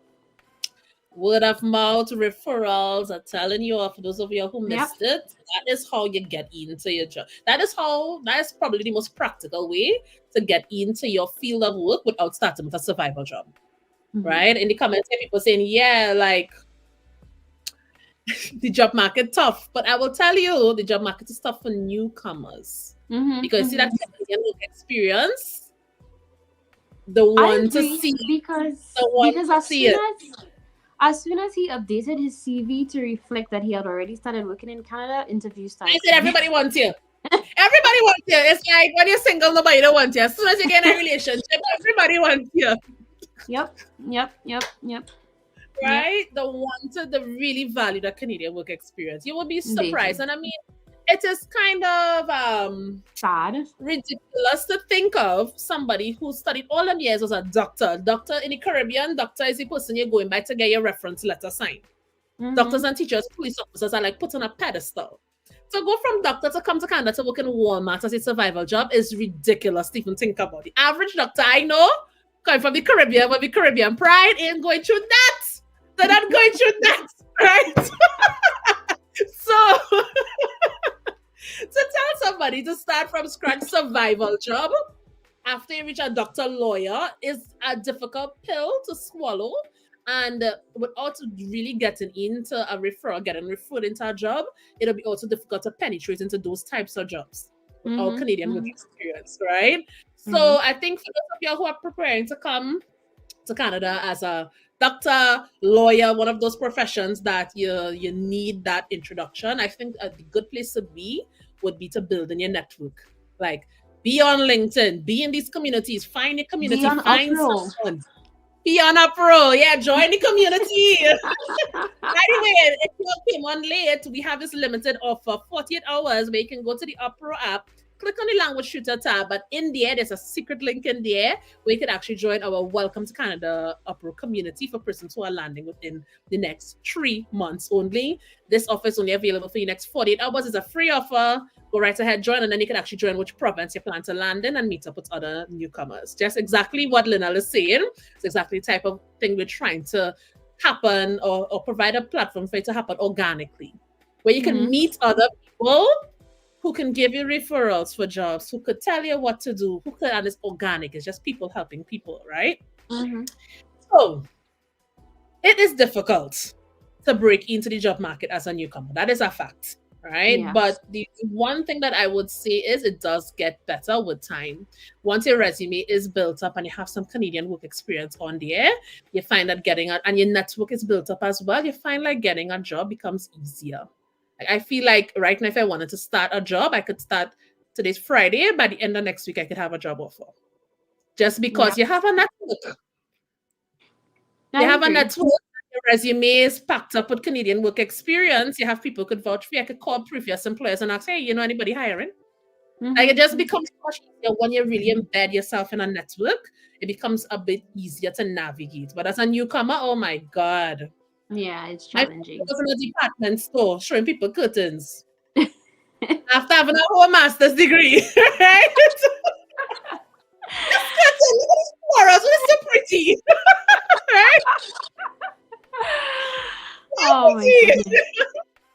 Word of mouth referrals are telling you, for those of you who missed it, that is how you get into your job. That is probably the most practical way to get into your field of work without starting with a survival job. Right? In the comments, people saying, yeah, like the job market tough. But I will tell you, the job market is tough for newcomers. Because see that work experience, the one to see, because as soon as he updated his CV to reflect that he had already started working in Canada, interviews started. I said everybody wants you. Everybody wants you. It's like when you're single, nobody don't want you. As soon as you get in a relationship, everybody wants you. Yep. Right? The one to really value the Canadian work experience. You will be surprised. And I mean, it is kind of Sad. ridiculous to think of somebody who studied all them years as a doctor. Doctor in the Caribbean, doctor is the person you're going by to get your reference letter signed. Doctors and teachers, police officers are like put on a pedestal. To go from doctor to come to Canada to work in Walmart as a survival job is ridiculous to even think about. The average doctor I know, coming from the Caribbean, with the Caribbean pride, ain't going through that. They're not going through that, right? So, to tell somebody to start from scratch survival job after you reach a doctor lawyer is a difficult pill to swallow. And without really getting into a referral, getting referred into a job, it'll be also difficult to penetrate into those types of jobs with our Canadian work experience, right? So I think for those of you who are preparing to come to Canada as a doctor, lawyer, one of those professions that you need that introduction, I think a good place to be would be to build in your network. Like, be on LinkedIn, be in these communities, find your community, find someone. Be on a pro, yeah, join the community. By the way, if you came on late, we have this limited offer, 48 hours, where you can go to the Upro app, click on the language shooter tab, but in there, there's a secret link in there where you can actually join our Welcome to Canada Upro community for persons who are landing within the next 3 months only. This offer is only available for the next 48 hours. It's a free offer. Go right ahead, join, and then you can actually join which province you plan to land in and meet up with other newcomers. Just exactly what Lynnell is saying. It's exactly the type of thing we're trying to happen or provide a platform for it to happen organically, where you can meet other people who can give you referrals for jobs, who could tell you what to do, and it's organic. It's just people helping people, right? So it is difficult to break into the job market as a newcomer. That is a fact. Right. Yes. But the one thing that I would say is it does get better with time. Once your resume is built up and you have some Canadian work experience on there, you find that and your network is built up as well, you find like getting a job becomes easier. Like, I feel like right now, if I wanted to start a job, I could start today's Friday. By the end of next week, I could have a job offer. Just because you have a network. You have a network. Your resume is packed up with Canadian work experience. You have people who could vouch for you. I could call previous employers and ask, hey, you know anybody hiring? Like, it just becomes much easier when you really embed yourself in a network. It becomes a bit easier to navigate. But as a newcomer, oh my God. Yeah, it's challenging. I was in a department store showing people curtains. After having a whole master's degree, right? This curtain, look at these flowers, it's so pretty. Right? Oh my goodness.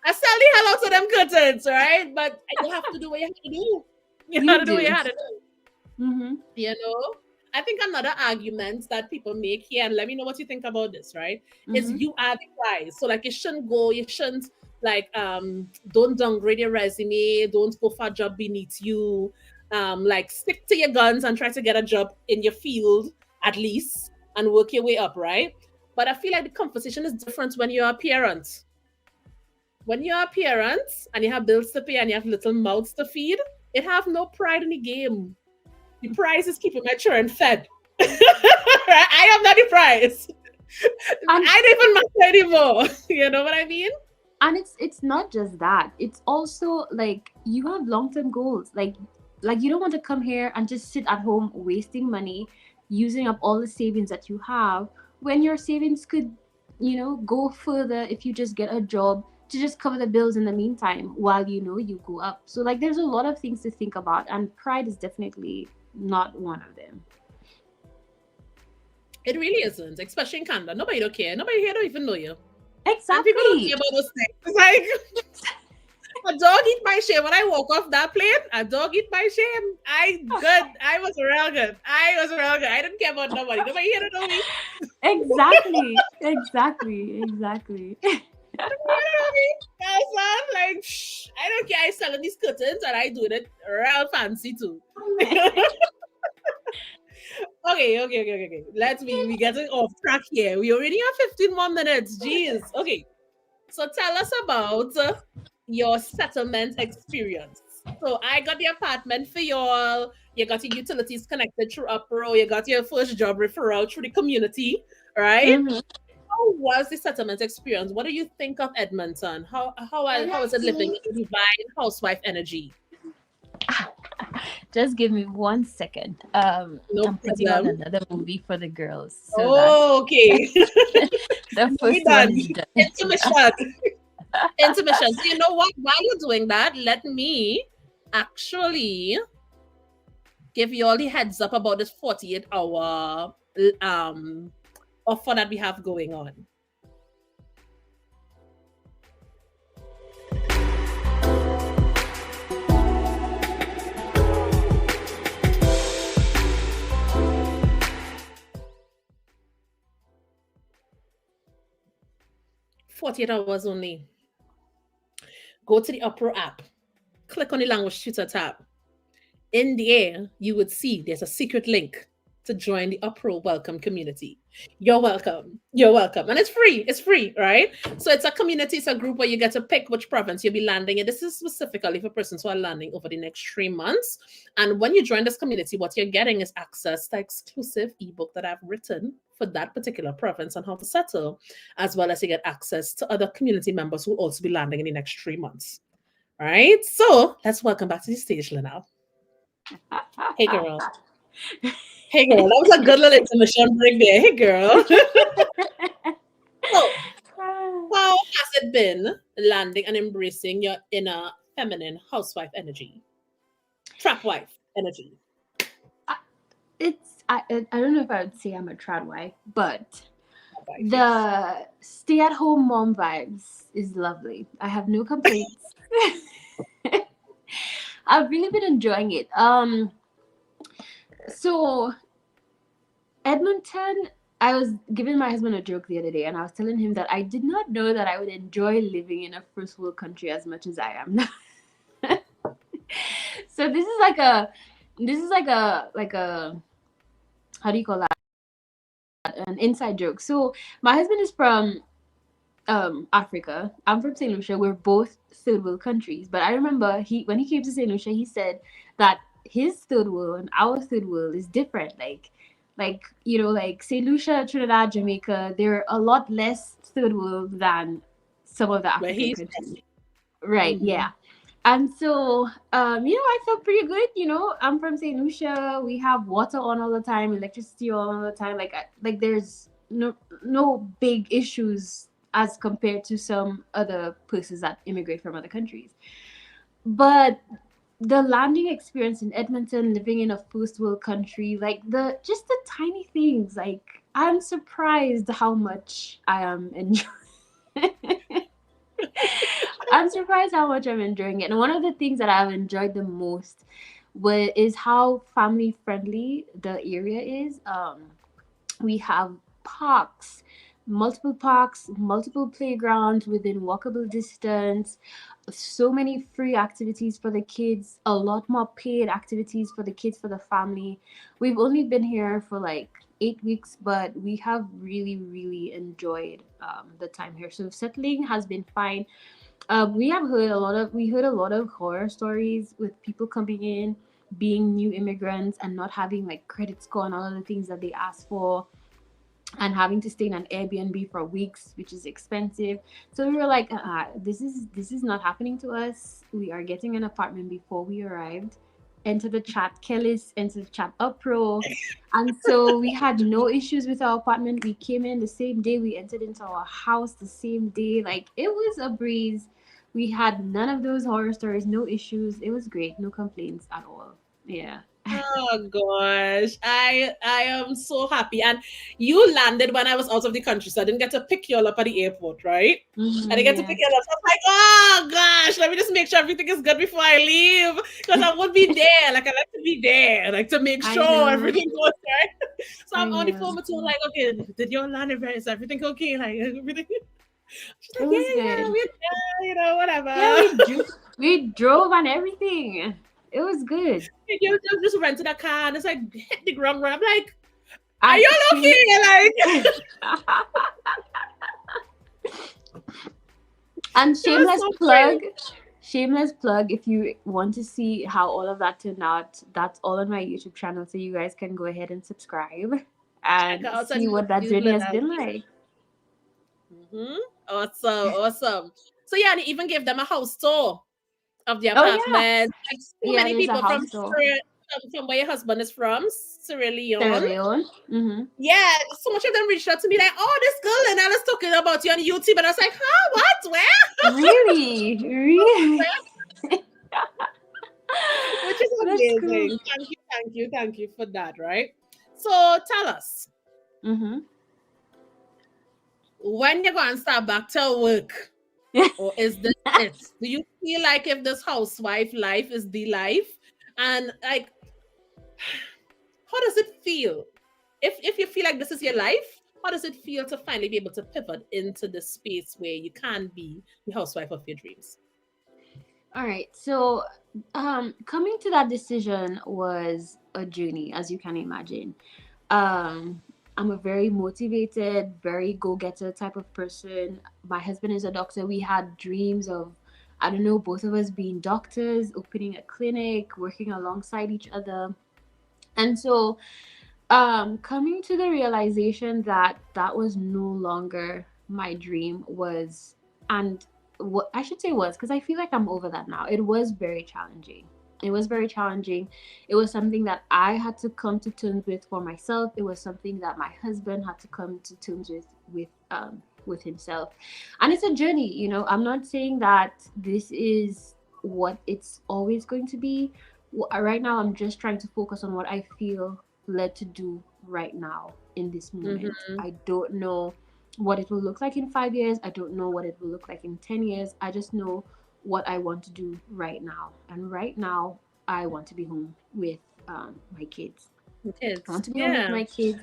I sell the hell out of them curtains, right? But you have to do what you have to do. You have to do what you have to do. You know? I think another argument that people make here, and let me know what you think about this, right? Is you are the prize. So like you shouldn't like don't downgrade your resume, don't go for a job beneath you. Like stick to your guns and try to get a job in your field at least and work your way up, right? But I feel like the conversation is different when you're a parent. When you're a parent and you have bills to pay and you have little mouths to feed, it have no pride in the game. The prize is keeping my children fed. I am not the prize. I don't even matter anymore. You know what I mean? And it's not just that. It's also like you have long-term goals. Like you don't want to come here and just sit at home wasting money, using up all the savings that you have, when your savings could, go further if you just get a job to just cover the bills in the meantime while you go up. So like there's a lot of things to think about, and pride is definitely not one of them. It really isn't, especially in Canada. Nobody don't care. Nobody here don't even know you. Exactly. And people don't care about those things. It's like a dog eat my shame. When I walk off that plane, a dog eat my shame. I was real good. I didn't care about nobody. Nobody here to know me. Exactly. You know me? Like, I don't care. I selling these curtains and I doing it real fancy too. Okay. We getting off track here. We already have 15 more minutes. Jeez. Okay. So tell us about your settlement experience. So I got the apartment for y'all. You got your utilities connected through Upro. You got your first job referral through the community, right? How how was the settlement experience? What do you think of Edmonton? How is it living in the divine housewife energy? Just give me 1 second. No I'm putting on problem. another movie for the girls so that Oh, okay. the Movie first one done. is done. Intermission. Intermission. So you know what? While you're doing that, let me actually give you all the heads up about this 48-hour offer that we have going on. 48 hours only. Go to the Opera app, click on the language tutor tab. In the air, you would see there's a secret link to join the Opera Welcome community. You're welcome. You're welcome. And it's free. It's free, right? So it's a community, it's a group where you get to pick which province you'll be landing in. This is specifically for persons who are landing over the next 3 months. And when you join this community, what you're getting is access to exclusive ebook that I've written for that particular province on how to settle, as well as you get access to other community members who will also be landing in the next 3 months. All right. So let's welcome back to the stage, Lynnell. Hey, girl. Hey, girl. That was a good little intermission break there. Hey, girl. So, how has it been landing and embracing your inner feminine housewife energy, trap wife energy? I don't know if I would say I'm a trad wife, but Wife, yes. the stay-at-home mom vibes is lovely. I have no complaints. I've really been enjoying it. So Edmonton, I was giving my husband a joke the other day, and I was telling him that I did not know that I would enjoy living in a first world country as much as I am now. So this is like a how do you call that? An inside joke. So my husband is from Africa. I'm from St. Lucia. We're both third world countries. But I remember when he came to St. Lucia, he said that his third world and our third world is different. Like St. Lucia, Trinidad, Jamaica, they're a lot less third world than some of the Where African he's countries. Right, Mhm. yeah. And so, I felt pretty good. I'm from St. Lucia. We have water on all the time, electricity on all the time. Like there's no big issues as compared to some other places that immigrate from other countries. But the landing experience in Edmonton, living in a first world country, like just the tiny things, like I'm surprised how much I am enjoying. I'm surprised how much I'm enjoying it. And one of the things that I've enjoyed the most is how family friendly the area is. We have parks, multiple playgrounds within walkable distance, so many free activities for the kids, a lot more paid activities for the kids, for the family. We've only been here for like 8 weeks, but we have really, really enjoyed the time here. So settling has been fine. We heard a lot of horror stories with people coming in, being new immigrants and not having like credit score and all of the things that they ask for, and having to stay in an Airbnb for weeks, which is expensive. So we were like, this is not happening to us. We are getting an apartment before we arrived. Enter the chat, Kellis, enter the chat Upro. And so we had no issues with our apartment. We came in the same day. We entered into our house the same day. Like, it was a breeze. We had none of those horror stories, no issues. It was great. No complaints at all. Yeah. Oh gosh, I am so happy. And you landed when I was out of the country, so I didn't get to pick you all up at the airport, right? I didn't get to pick Yeah. you all up. So I was like, oh gosh, let me just make sure everything is good before I leave, because I would be there. Like, I like to be there, like to make I sure know. everything goes right. So I I'm on the know. phone with her, like, okay, did you all land everywhere? Is everything okay? Like, everything. She's It like, was yeah, good. we're there, Yeah, whatever. we drove and everything. It was good. You just rented a car and it's like hit the ground run. I'm like, are And you all okay? Like, and it was so funny. shameless plug, if you want to see how all of that turned out, that's all on my YouTube channel, so you guys can go ahead and subscribe Check and out on see what that YouTube, journey has Lynnell. been like. Mm-hmm. Awesome, awesome. So yeah, and he even gave them a house tour of the Oh yeah, apartment. Like so yeah. many There's a people house tour. from where your husband is from, Sierra Sierra Leone. Leone. Mm-hmm. Yeah, so much of them reached out to me like, "Oh, this girl and I was talking about you on YouTube," and I was like, "Huh? What? Where?" Really, really. Which is That's cool. amazing. Thank you, thank you, thank you for that. Right. So tell us, Mm-hmm. when you're going to start back to work, or is this it? Do you feel like if this housewife life is the life, and like, how does it feel? If you feel like this is your life, how does it feel to finally be able to pivot into the space where you can be the housewife of your dreams? All right. So, coming to that decision was a journey, as you can imagine. Um, I'm a very motivated, very go-getter type of person. My husband is a doctor. We had dreams of, I don't know, both of us being doctors, opening a clinic, working alongside each other. And so, coming to the realization that that was no longer my dream was, and what I should say was, because I feel like I'm over that now. It was very challenging. It was very challenging. It was something that I had to come to terms with for myself. It was something that my husband had to come to terms with himself. And it's a journey, you know. I'm not saying that this is what it's always going to be. Right now I'm just trying to focus on what I feel led to do right now in this moment. Mm-hmm. I don't know what it will look like in 5 years. I don't know what it will look like in 10 years. I just know what I want to do right now. And right now, I want to be home with my kids. I Kids, want to be home with yeah. my kids.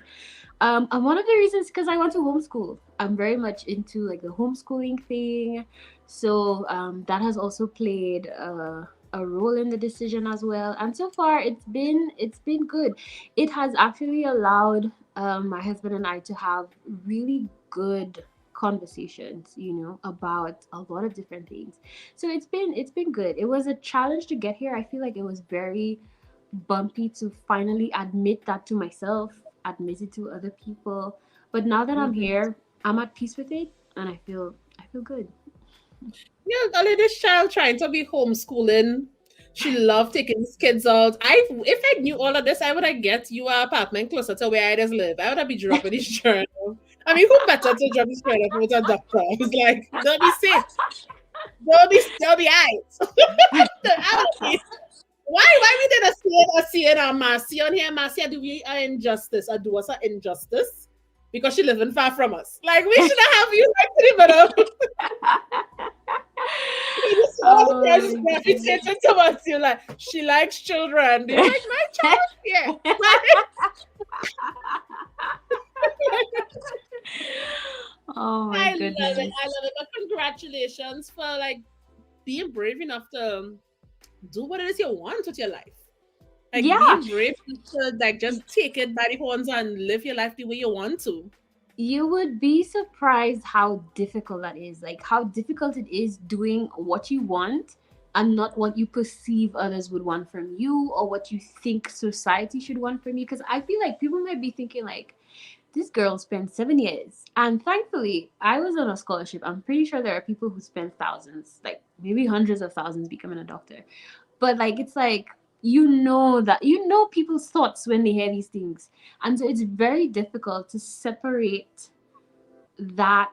And one of the reasons because I want to homeschool. I'm very much into like the homeschooling thing, so that has also played a role in the decision as well. And so far, it's been good. It has actually allowed my husband and I to have really good conversations, you know, about a lot of different things. So it's been good. It was a challenge to get here. I feel like it was very bumpy to finally admit that to myself, admit it to other people. But now that I'm Mm-hmm. here, I'm at peace with it, and I feel good. Yeah, only this child trying to be homeschooling. She loved taking these kids out. If I knew all of this, I would have get you an apartment closer to where I just live. I would have be dropping this child off. I mean, who better to drop this child off with a doctor? It's like, don't be sick. Don't be eyes. I would be, why we didn't see it on Marcy on here? Marcy, do we an injustice or do us an injustice? Because she living far from us. Like, we should have you like 3 minutes. You just all the Oh girls my goodness. gravitated towards you. Like, she likes children. Do you like my child? Yeah. Oh my I love it. goodness. I love it. But congratulations for like being brave enough to do what it is you want with your life. Like Yeah, being brave to like just take it by the horns and live your life the way you want to. you would be surprised how difficult that is. Like how difficult it is doing what you want and not what you perceive others would want from you or what you think society should want from you. Because I feel like people might be thinking like, this girl spent 7 years. And thankfully, I was on a scholarship. I'm pretty sure there are people who spend thousands, like maybe hundreds of thousands becoming a doctor. But like, it's like, people's thoughts when they hear these things. And so it's very difficult to separate that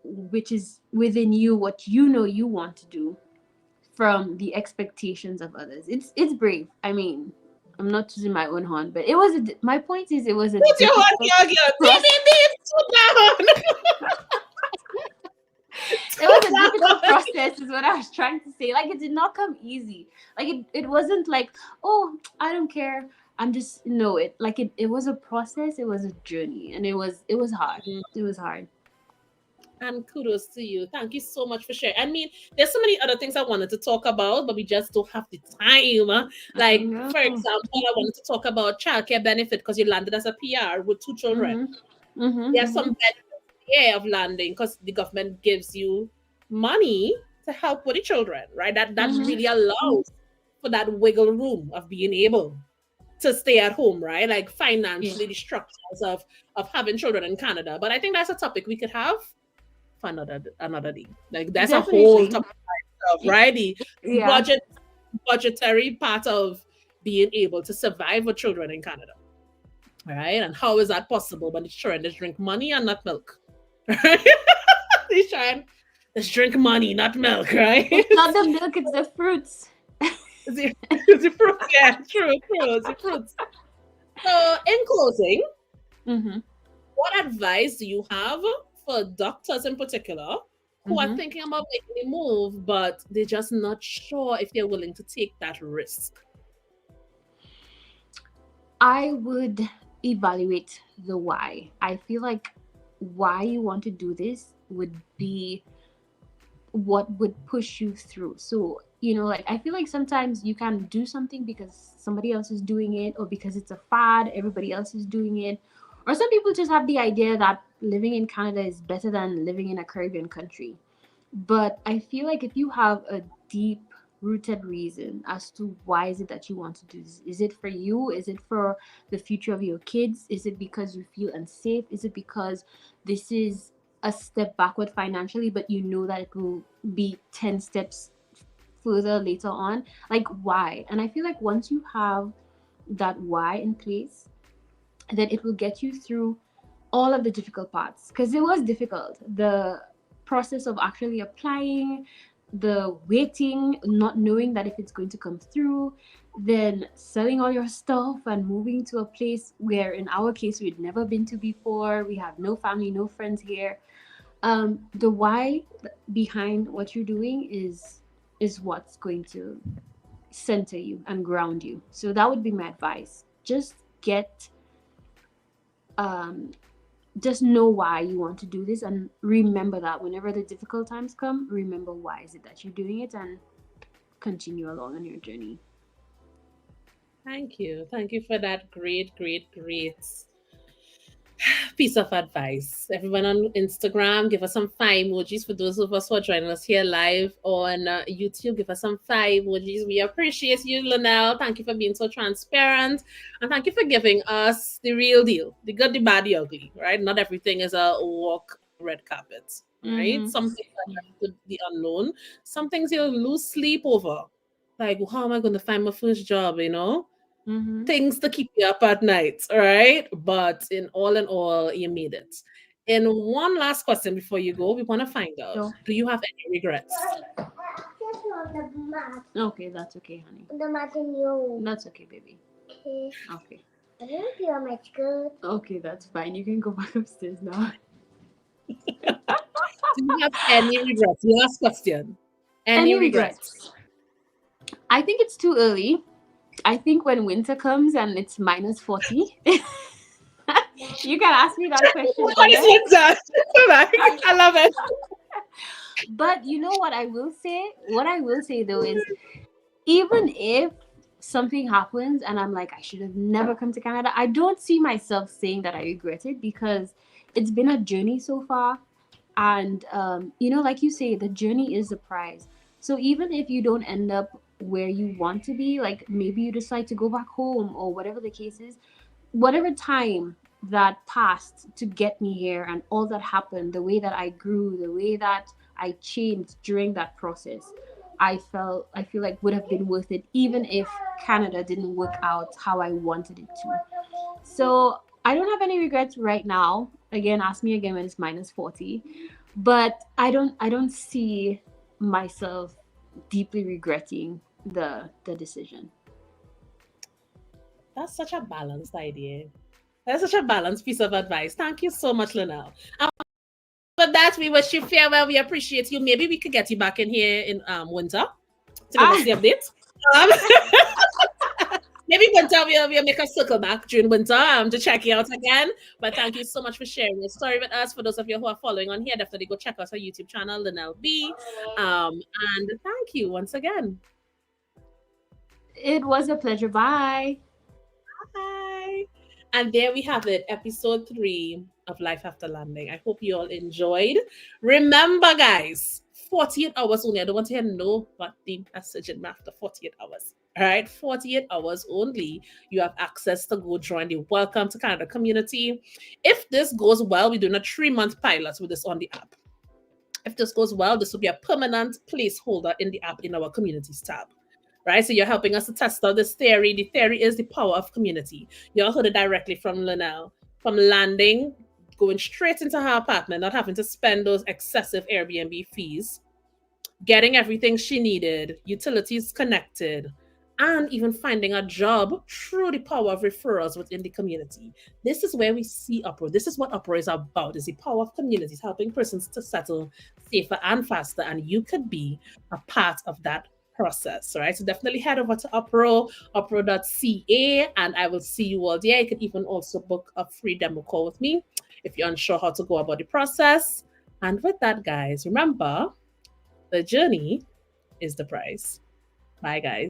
which is within you, what you know you want to do, from the expectations of others. It's brave. I mean, I'm not choosing my own horn, but my point is it was a Put your hand difficult here again. Beep, process. beep, beep. Sit down. It was Sit a difficult down. process is what I was trying to say. Like it did not come easy. Like it wasn't like, oh, I don't care. I'm just no it. Like it was a process, it was a journey, and it was hard. It was hard. And kudos to you. Thank you so much for sharing. I mean, there's so many other things I wanted to talk about, but we just don't have the time. I Like, know. for example, I wanted to talk about childcare benefit because you landed as a PR with 2 children. Mhm. Mhm. There's some Mhm. benefits here of landing because the government gives you money to help with the children, right? That Mhm. really allows for that wiggle room of being able to stay at home, right? Like Yeah. financially, the structures of having children in Canada. But I think that's a topic we could have for another day. Like that's a whole Definitely. topic of right? The Yeah. budget budgetary part of being able to survive with children in Canada. Right? And how is that possible when the children just drink money and not milk? Right? They trying just drink money, not milk, right? It's not the milk, it's the fruits. It's the fruits, yeah, true, it's the fruits. So, in closing, Mm-hmm. what advice do you have for doctors in particular who are Mm-hmm. thinking about making a move, but they're just not sure if they're willing to take that risk? I would evaluate the why. I feel like why you want to do this would be what would push you through. So, like I feel like sometimes you can do something because somebody else is doing it, or because it's a fad, everybody else is doing it. Or some people just have the idea that living in Canada is better than living in a Caribbean country. But I feel like if you have a deep rooted reason as to why is it that you want to do this, is it for you, is it for the future of your kids, is it because you feel unsafe, is it because this is a step backward financially but you know that it will be 10 steps further later on, like why? And I feel like once you have that why in place, then it will get you through all of the difficult parts, because it was difficult, the process of actually applying, the waiting, not knowing that if it's going to come through, then selling all your stuff and moving to a place where in our case we'd never been to before, we have no family, no friends here. The why behind what you're doing is what's going to center you and ground you. So that would be my advice. Um just know why you want to do this, and remember that whenever the difficult times come, remember why is it that you're doing it, and continue along on your journey. Thank you. Thank you for that great piece of advice. Everyone on Instagram, give us some fire emojis. For those of us who are joining us here live on YouTube, give us some fire emojis. We appreciate you, Lynnell. Thank you for being so transparent. And thank you for giving us the real deal, the good, the bad, the ugly, right? Not everything is a walk on red carpet, right? Mm-hmm. Some things are the unknown. Some things you'll lose sleep over. Like, how am I going to find my first job, Mm-hmm. things to keep you up at night, all right? But in all, you made it. And one last question before you go, we want to find out, So do you have any regrets? okay, that's okay, honey. That's okay, baby. Okay. I didn't feel my skirt. Okay, that's fine. You can go back upstairs now. Do you have any regrets? Last question. Any Any regrets? regrets? I think it's too early. I think when winter comes and it's minus 40, you can ask me that question What is again. it, that? I love it. But you know what I will say? What I will say though is, even if something happens and I'm like, I should have never come to Canada, I don't see myself saying that I regret it, because it's been a journey so far. And, like you say, the journey is the prize. So even if you don't end up where you want to be, like maybe you decide to go back home or whatever the case is, whatever time that passed to get me here and all that happened, the way that I grew, the way that I changed during that process, I feel like would have been worth it, even if Canada didn't work out how I wanted it to. So I don't have any regrets right now. Again, ask me again when it's minus 40. But I don't see myself deeply regretting the decision. That's such a balanced idea. That's such a balanced piece of advice. Thank you so much, Lynnell. With that, we wish you farewell. We appreciate you. Maybe we could get you back in here in winter to give us Ah, the update. Um, maybe winter we'll make a circle back during winter to check you out again. But thank you so much for sharing your story with us. For those of you who are following on here, definitely go check out our YouTube channel, Lynnell B. And thank you once again. it was a pleasure. Bye. Bye. And there we have it, episode 3 of Life After Landing. I hope you all enjoyed. Remember, guys, 48 hours only. I don't want to hear no but the message in after 48 hours. All right, 48 hours only. You have access to go join the Welcome to Canada community. If this goes well, we're doing a 3-month pilot with this on the app. If this goes well, this will be a permanent placeholder in the app in our communities tab. Right? So you're helping us to test out this theory. The theory is the power of community. You all heard it directly from Lynnell. From landing, going straight into her apartment, not having to spend those excessive Airbnb fees, getting everything she needed, utilities connected, and even finding a job through the power of referrals within the community. This is where we see Uproar. This is what Uproar is about, is the power of communities, helping persons to settle safer and faster. And you could be a part of that process, right? So definitely head over to Uproar, uproar.ca, and I will see you all there. You can even also book a free demo call with me if you're unsure how to go about the process. And with that, guys, remember, the journey is the prize. Bye, guys.